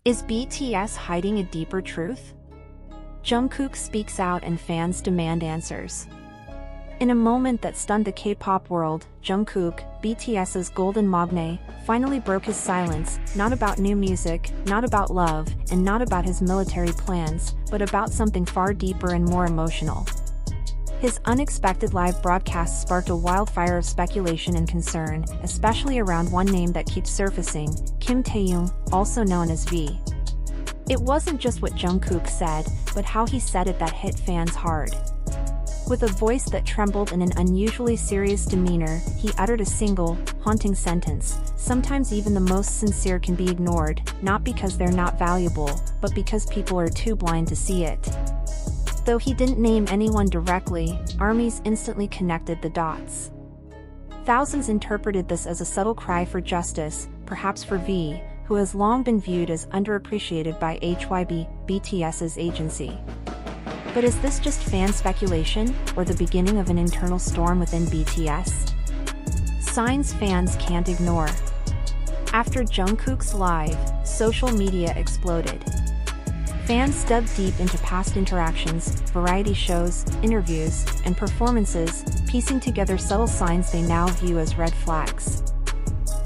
Is BTS hiding a deeper truth? Jungkook speaks out and fans demand answers. In a moment that stunned the K-pop world, Jungkook, BTS's golden magne, finally broke his silence, not about new music, not about love, and not about his military plans, but about something far deeper and more emotional. His unexpected live broadcast sparked a wildfire of speculation and concern, especially around one name that keeps surfacing, Kim Taehyung, also known as V. It wasn't just what Jungkook said, but how he said it that hit fans hard. With a voice that trembled and an unusually serious demeanor, he uttered a single, haunting sentence: "Sometimes even the most sincere can be ignored, not because they're not valuable, but because people are too blind to see it." Though he didn't name anyone directly, armies instantly connected the dots. Thousands interpreted this as a subtle cry for justice, perhaps for V, who has long been viewed as underappreciated by HYBE, BTS's agency. But is this just fan speculation, or the beginning of an internal storm within BTS? Signs fans can't ignore. After Jungkook's live, social media exploded. Fans dug deep into past interactions, variety shows, interviews, and performances, piecing together subtle signs they now view as red flags.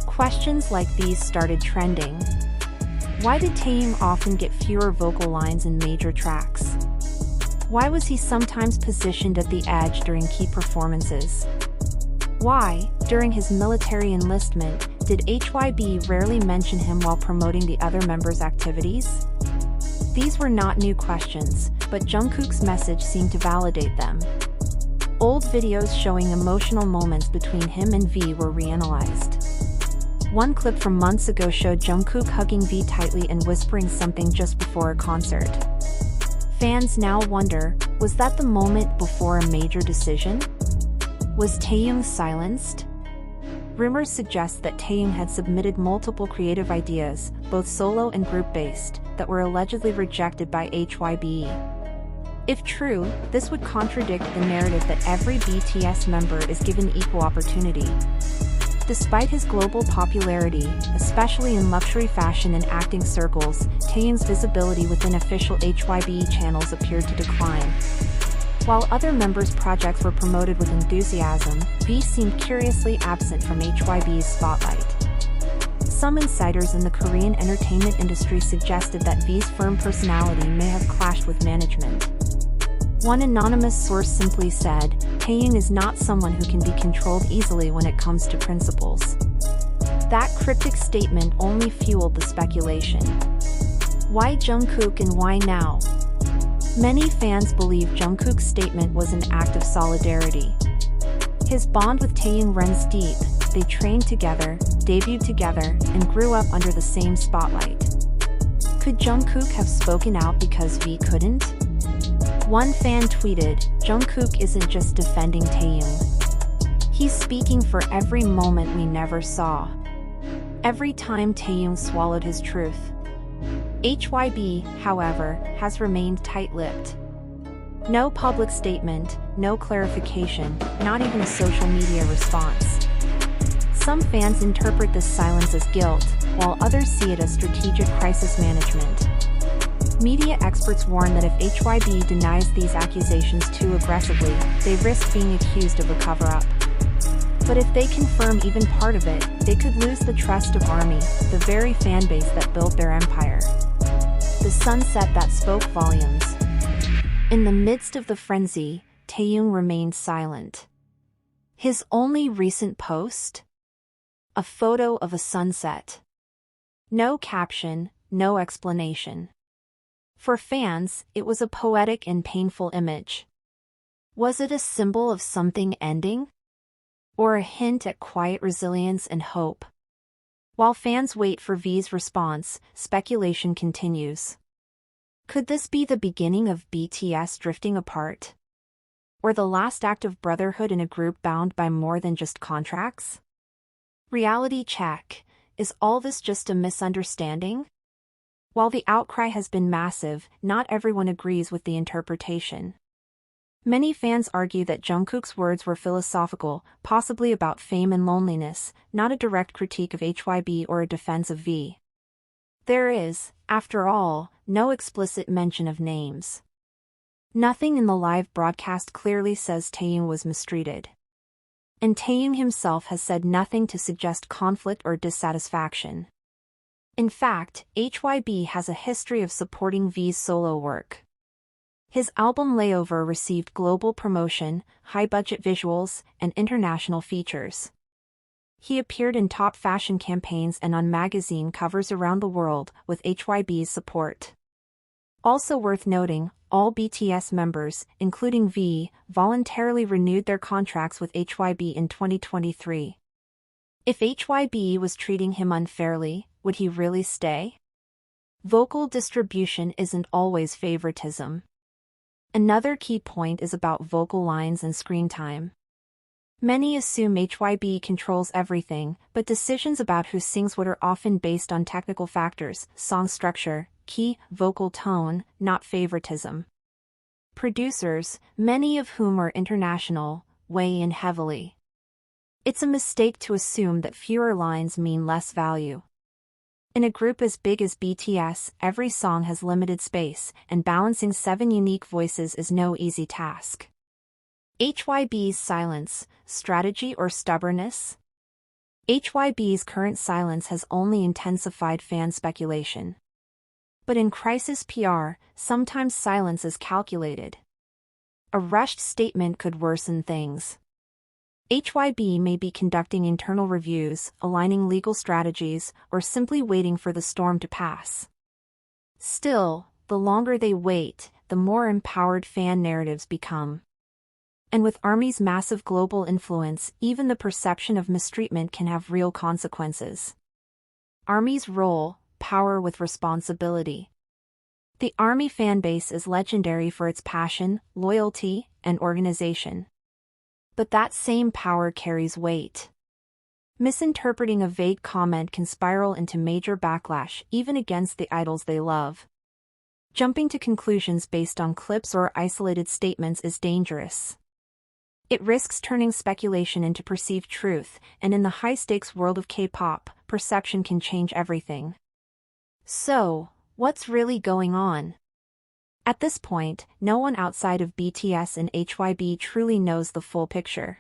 Questions like these started trending. Why did Taehyung often get fewer vocal lines in major tracks? Why was he sometimes positioned at the edge during key performances? Why, during his military enlistment, did HYBE rarely mention him while promoting the other members' activities? These were not new questions, but Jungkook's message seemed to validate them. Old videos showing emotional moments between him and V were reanalyzed. One clip from months ago showed Jungkook hugging V tightly and whispering something just before a concert. Fans now wonder, was that the moment before a major decision? Was Taehyung silenced? Rumors suggest that Taehyung had submitted multiple creative ideas, both solo and group-based, that were allegedly rejected by HYBE. If true, this would contradict the narrative that every BTS member is given equal opportunity. Despite his global popularity, especially in luxury fashion and acting circles, Taehyung's visibility within official HYBE channels appeared to decline. While other members' projects were promoted with enthusiasm, V seemed curiously absent from HYBE's spotlight. Some insiders in the Korean entertainment industry suggested that V's firm personality may have clashed with management. One anonymous source simply said, "Taehyung is not someone who can be controlled easily when it comes to principles." That cryptic statement only fueled the speculation. Why Jungkook and why now? Many fans believe Jungkook's statement was an act of solidarity. His bond with Taehyung runs deep. They trained together, debuted together, and grew up under the same spotlight. Could Jungkook have spoken out because V couldn't? One fan tweeted, "Jungkook isn't just defending Taehyung. He's speaking for every moment we never saw. Every time Taehyung swallowed his truth." HYBE, however, has remained tight-lipped. No public statement, no clarification, not even a social media response. Some fans interpret this silence as guilt, while others see it as strategic crisis management. Media experts warn that if HYBE denies these accusations too aggressively, they risk being accused of a cover-up. But if they confirm even part of it, they could lose the trust of ARMY, the very fanbase that built their empire. The sunset that spoke volumes. In the midst of the frenzy, Taehyung remained silent. His only recent post? A photo of a sunset. No caption, no explanation. For fans, it was a poetic and painful image. Was it a symbol of something ending? Or a hint at quiet resilience and hope? While fans wait for V's response, speculation continues. Could this be the beginning of BTS drifting apart? Or the last act of brotherhood in a group bound by more than just contracts? Reality check. Is all this just a misunderstanding? While the outcry has been massive, not everyone agrees with the interpretation. Many fans argue that Jungkook's words were philosophical, possibly about fame and loneliness, not a direct critique of HYBE or a defense of V. There is, After all, no explicit mention of names. Nothing in the live broadcast clearly says Taehyung was mistreated. And Taehyung himself has said nothing to suggest conflict or dissatisfaction. In fact, HYBE has a history of supporting V's solo work. His album Layover received global promotion, high-budget visuals, and international features. He appeared in top fashion campaigns and on magazine covers around the world with HYBE's support. Also worth noting, all BTS members, including V, voluntarily renewed their contracts with HYBE in 2023. If HYBE was treating him unfairly, would he really stay? Vocal distribution isn't always favoritism. Another key point is about vocal lines and screen time. Many assume HYBE controls everything, but decisions about who sings what are often based on technical factors, song structure, key, vocal tone, not favoritism. Producers, many of whom are international, weigh in heavily. It's a mistake to assume that fewer lines mean less value. In a group as big as BTS, every song has limited space, and balancing 7 unique voices is no easy task. HYBE's silence, strategy or stubbornness? HYBE's current silence has only intensified fan speculation. But in crisis PR, sometimes silence is calculated. A rushed statement could worsen things. HYBE may be conducting internal reviews, aligning legal strategies, or simply waiting for the storm to pass. Still, the longer they wait, the more empowered fan narratives become. And with ARMY's massive global influence, even the perception of mistreatment can have real consequences. ARMY's role: power with responsibility. The ARMY fanbase is legendary for its passion, loyalty, and organization. But that same power carries weight. Misinterpreting a vague comment can spiral into major backlash even against the idols they love. Jumping to conclusions based on clips or isolated statements is dangerous. It risks turning speculation into perceived truth, and in the high-stakes world of K-pop, perception can change everything. So, what's really going on? At this point, no one outside of BTS and HYBE truly knows the full picture.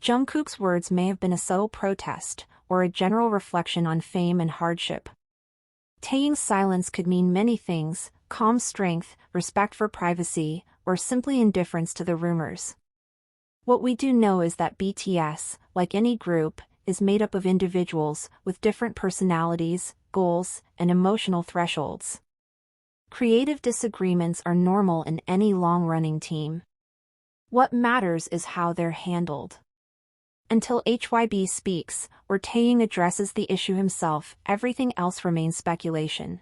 Jungkook's words may have been a subtle protest, or a general reflection on fame and hardship. Taehyung's silence could mean many things: calm strength, respect for privacy, or simply indifference to the rumors. What we do know is that BTS, like any group, is made up of individuals with different personalities, goals, and emotional thresholds. Creative disagreements are normal in any long-running team. What matters is how they're handled. Until HYBE speaks, or Taehyung addresses the issue himself, everything else remains speculation.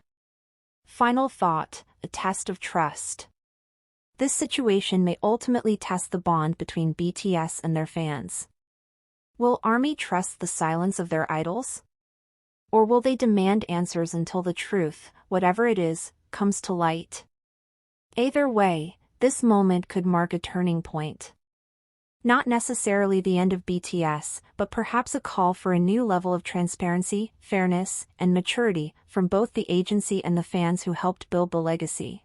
Final thought: a test of trust. This situation may ultimately test the bond between BTS and their fans. Will ARMY trust the silence of their idols? Or will they demand answers until the truth, whatever it is, comes to light? Either way, this moment could mark a turning point. Not necessarily the end of BTS, but perhaps a call for a new level of transparency, fairness, and maturity from both the agency and the fans who helped build the legacy.